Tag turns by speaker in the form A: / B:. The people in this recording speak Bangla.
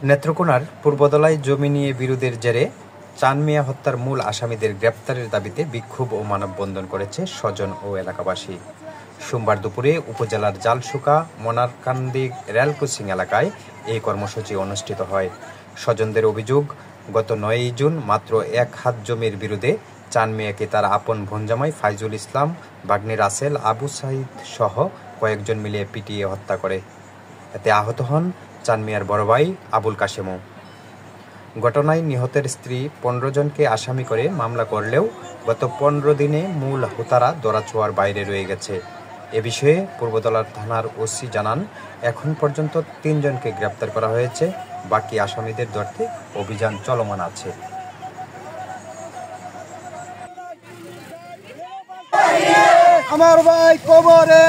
A: নেত্রকোনার পূর্বদলায় জমি নিয়ে বিরোধের জেরে চান মিয়া হত্যার মূল আসামিদের গ্রেপ্তারের দাবিতে বিক্ষোভ ও মানববন্ধন করেছে স্বজন ও এলাকাবাসী। সোমবার দুপুরে উপজেলার জালশুকা মনারকান্দি রেলক্রসিং এলাকায় এই কর্মসূচি অনুষ্ঠিত হয়। স্বজনদের অভিযোগ, গত ৯ জুন মাত্র ১ হাত জমির বিরুদ্ধে চান মিয়াকে তার আপন ভঞ্জামাই ফাইজুল ইসলাম, ভাগ্নে রাসেল, আবু সাইদ সহ কয়েকজন মিলে পিটিয়ে হত্যা করে। এতে আহত হন চান মিয়ার বড় ভাই আবুল কাশেমও। ঘটনায় নিহতের স্ত্রী ১৫ জনকে আসামি করে মামলা করলেও গত ১৫ দিনে মূল হোতারা ধরাছোঁয়ার বাইরে রয়ে গেছে। এ বিষয়ে পূর্বদলার থানার ওসি জানান, এখন পর্যন্ত ৩ জনকে গ্রেপ্তার করা হয়েছে, বাকি আসামিদের ধরতে অভিযান চলমান আছে।
B: আমার ভাই কবরে